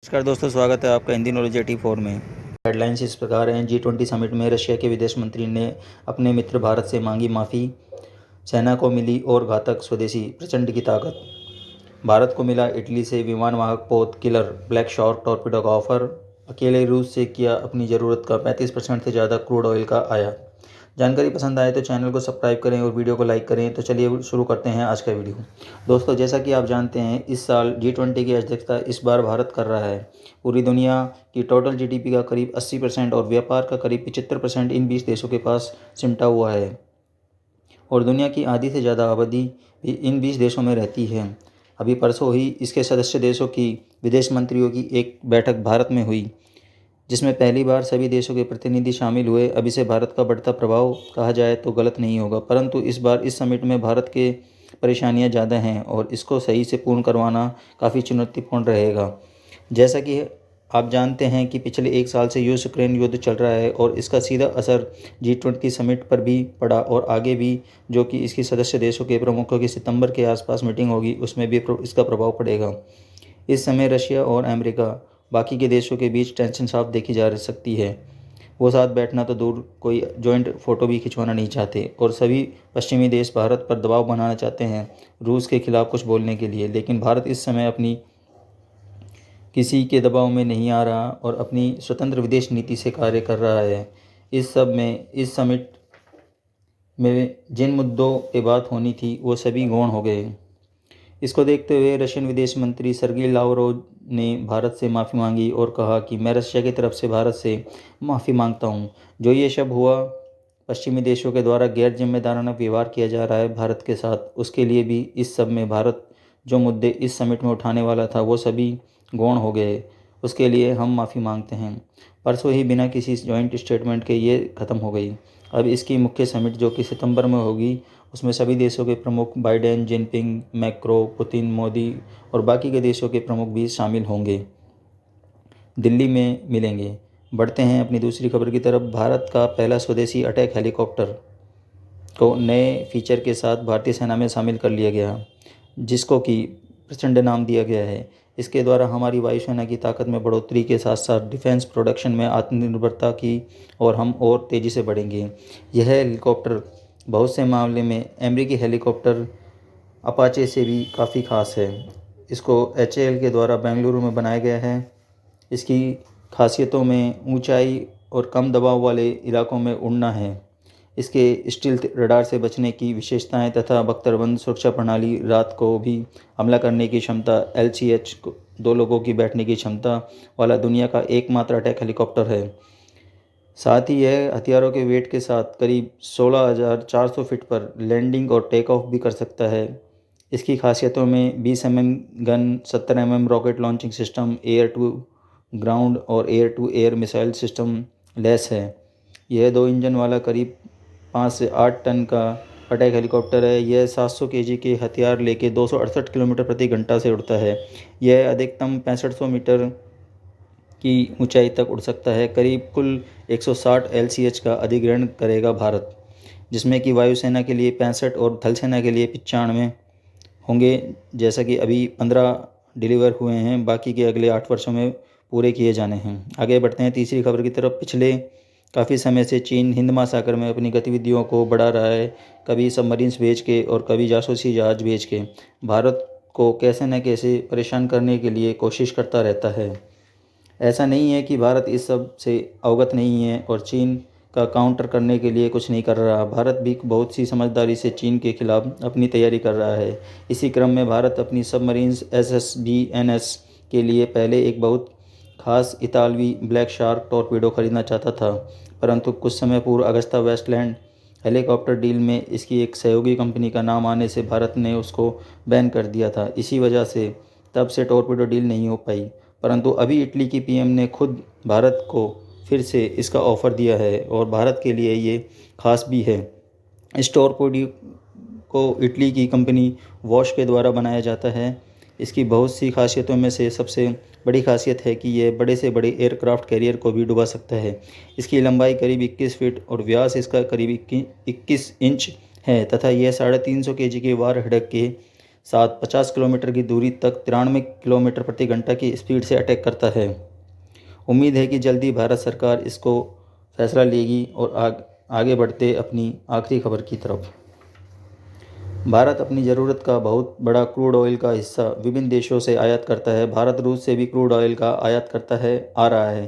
नमस्कार दोस्तों, स्वागत है आपका हिंदी नॉलेज 84 में। हेडलाइंस इस प्रकार हैं। G20 समिट में रशिया के विदेश मंत्री ने अपने मित्र भारत से मांगी माफ़ी, सेना को मिली और घातक स्वदेशी प्रचंड की ताकत। भारत को मिला इटली से विमान वाहक पोत किलर ब्लैक शॉर्क टॉर्पीडो का ऑफर। अकेले रूस से किया अपनी ज़रूरत का 35% से ज़्यादा क्रूड ऑयल का आयात। जानकारी पसंद आए तो चैनल को सब्सक्राइब करें और वीडियो को लाइक करें। तो चलिए शुरू करते हैं आज का वीडियो। दोस्तों, जैसा कि आप जानते हैं, इस साल G20 की अध्यक्षता इस बार भारत कर रहा है। पूरी दुनिया की टोटल जीडीपी का करीब 80% और व्यापार का करीब 75% इन 20 देशों के पास सिमटा हुआ है और दुनिया की आधी से ज़्यादा आबादी भी इन 20 देशों में रहती है। अभी परसों ही इसके सदस्य देशों की विदेश मंत्रियों की एक बैठक भारत में हुई, जिसमें पहली बार सभी देशों के प्रतिनिधि शामिल हुए। अब इसे भारत का बढ़ता प्रभाव कहा जाए तो गलत नहीं होगा, परंतु इस बार इस समिट में भारत के परेशानियां ज़्यादा हैं और इसको सही से पूर्ण करवाना काफ़ी चुनौतीपूर्ण रहेगा। जैसा कि आप जानते हैं कि पिछले एक साल से यूक्रेन युद्ध चल रहा है और इसका सीधा असर G20 समिट पर भी पड़ा और आगे भी, जो कि इसकी सदस्य देशों के प्रमुखों की सितंबर के आसपास मीटिंग होगी, उसमें भी इसका प्रभाव पड़ेगा। इस समय रशिया और अमेरिका बाकी के देशों के बीच टेंशन साफ देखी जा सकती है। वो साथ बैठना तो दूर, कोई जॉइंट फ़ोटो भी खिंचवाना नहीं चाहते और सभी पश्चिमी देश भारत पर दबाव बनाना चाहते हैं रूस के खिलाफ कुछ बोलने के लिए। लेकिन भारत इस समय अपनी किसी के दबाव में नहीं आ रहा और अपनी स्वतंत्र विदेश नीति से कार्य कर रहा है। इस समिट में जिन मुद्दों पे बात होनी थी वो सभी गौण हो गए। इसको देखते हुए रशियन विदेश मंत्री सर्गेई लावरोव ने भारत से माफ़ी मांगी और कहा कि मैं रशिया की तरफ से भारत से माफ़ी मांगता हूं। जो ये शब्द हुआ, पश्चिमी देशों के द्वारा गैर जिम्मेदाराना व्यवहार किया जा रहा है भारत के साथ, उसके लिए भी इस सब में भारत जो मुद्दे इस समिट में उठाने वाला था वो सभी गौण हो गए। उसके लिए हम माफ़ी मांगते हैं। परसों ही बिना किसी जॉइंट स्टेटमेंट के ये ख़त्म हो गई। अब इसकी मुख्य समिट जो कि सितंबर में होगी, उसमें सभी देशों के प्रमुख Biden, Jinping, macro, Putin, Modi और बाकी के देशों के प्रमुख भी शामिल होंगे, दिल्ली में मिलेंगे। बढ़ते हैं अपनी दूसरी खबर की तरफ। भारत का पहला स्वदेशी अटैक हेलीकॉप्टर को नए फीचर के साथ भारतीय सेना में शामिल कर लिया गया, जिसको कि प्रचंड नाम दिया गया है। इसके द्वारा हमारी वायुसेना की ताकत में बढ़ोतरी के साथ साथ डिफेंस प्रोडक्शन में आत्मनिर्भरता की और हम और तेज़ी से बढ़ेंगे। यह हेलीकॉप्टर बहुत से मामले में अमेरिकी हेलीकॉप्टर अपाचे से भी काफ़ी खास है। इसको HAL के द्वारा बेंगलुरु में बनाया गया है। इसकी खासियतों में ऊंचाई और कम दबाव वाले इलाकों में उड़ना है, इसके स्टील्थ रडार से बचने की विशेषताएं तथा बख्तरबंद सुरक्षा प्रणाली, रात को भी हमला करने की क्षमता, LCH 2 लोगों की बैठने की क्षमता वाला दुनिया का एकमात्र अटैक हेलीकॉप्टर है। साथ ही यह हथियारों के वेट के साथ करीब 16,400 फीट पर लैंडिंग और टेक ऑफ भी कर सकता है। इसकी खासियतों में 20 gun, 70 rocket launching system, air to ground और air to air missile system लेस है। यह 2 इंजन वाला करीब 5 से 8 टन का अटैक हेलीकॉप्टर है। यह 700 केजी के हथियार लेके 268 किलोमीटर प्रति घंटा से उड़ता है। यह अधिकतम 6500 मीटर की ऊंचाई तक उड़ सकता है। करीब कुल 160 LCH का अधिग्रहण करेगा भारत, जिसमें कि वायुसेना के लिए 65 और थल सेना के लिए 95 होंगे। जैसा कि अभी 15 डिलीवर हुए हैं, बाकी के अगले 8 वर्षों में पूरे किए जाने हैं। आगे बढ़ते हैं तीसरी खबर की तरफ। पिछले काफ़ी समय से चीन हिंद महासागर में अपनी गतिविधियों को बढ़ा रहा है, कभी सबमरीन्स भेज के और कभी जासूसी जहाज भेज के भारत को कैसे न कैसे परेशान करने के लिए कोशिश करता रहता है। ऐसा नहीं है कि भारत इस सब से अवगत नहीं है और चीन का काउंटर करने के लिए कुछ नहीं कर रहा। भारत भी बहुत सी समझदारी से चीन के खिलाफ अपनी तैयारी कर रहा है। इसी क्रम में भारत अपनी सबमरीन्स SSBNS के लिए पहले एक बहुत खास इतालवी ब्लैक शार्क टॉर्पीडो खरीदना चाहता था, परंतु कुछ समय पूर्व अगस्ता वेस्टलैंड हेलीकॉप्टर डील में इसकी एक सहयोगी कंपनी का नाम आने से भारत ने उसको बैन कर दिया था। इसी वजह से तब से टॉर्पीडो डील नहीं हो पाई, परंतु अभी इटली की PM ने खुद भारत को फिर से इसका ऑफ़र दिया है और भारत के लिए ये खास भी है। इस टॉर्पीडो को इटली की कंपनी वॉश के द्वारा बनाया जाता है। इसकी बहुत सी खासियतों में से सबसे बड़ी खासियत है कि यह बड़े से बड़े एयरक्राफ्ट कैरियर को भी डुबा सकता है। इसकी लंबाई करीब 21 फीट और व्यास इसका करीब 21 इंच है तथा यह 350 kg के वार हेडक के साथ 50 किलोमीटर की दूरी तक 93 किलोमीटर प्रति घंटा की स्पीड से अटैक करता है। उम्मीद है कि जल्दी भारत सरकार इसको फैसला लेगी और आगे बढ़ते अपनी आखिरी खबर की तरफ। भारत अपनी ज़रूरत का बहुत बड़ा क्रूड ऑयल का हिस्सा विभिन्न देशों से आयात करता है। भारत रूस से भी क्रूड ऑयल का आयात करता है आ रहा है।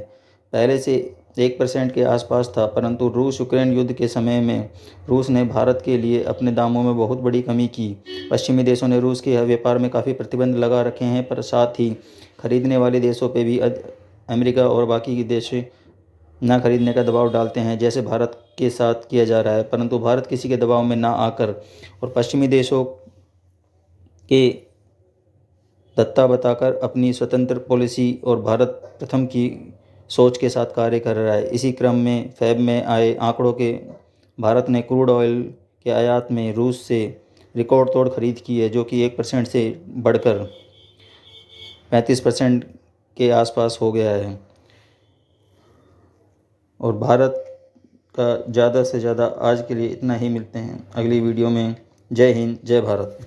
पहले से 1% के आसपास था, परंतु रूस यूक्रेन युद्ध के समय में रूस ने भारत के लिए अपने दामों में बहुत बड़ी कमी की। पश्चिमी देशों ने रूस के व्यापार में काफ़ी प्रतिबंध लगा रखे हैं, पर साथ ही खरीदने वाले देशों पर भी अमेरिका और बाकी के देश ना खरीदने का दबाव डालते हैं, जैसे भारत के साथ किया जा रहा है। परंतु भारत किसी के दबाव में ना आकर और पश्चिमी देशों के दत्ता बताकर अपनी स्वतंत्र पॉलिसी और भारत प्रथम की सोच के साथ कार्य कर रहा है। इसी क्रम में फैब में आए आंकड़ों के भारत ने क्रूड ऑयल के आयात में रूस से रिकॉर्ड तोड़ खरीद की है, जो कि 1% से बढ़कर 35% के आसपास हो गया है। और भारत का ज़्यादा से ज़्यादा आज के लिए इतना ही। मिलते हैं अगली वीडियो में। जय हिंद, जय भारत।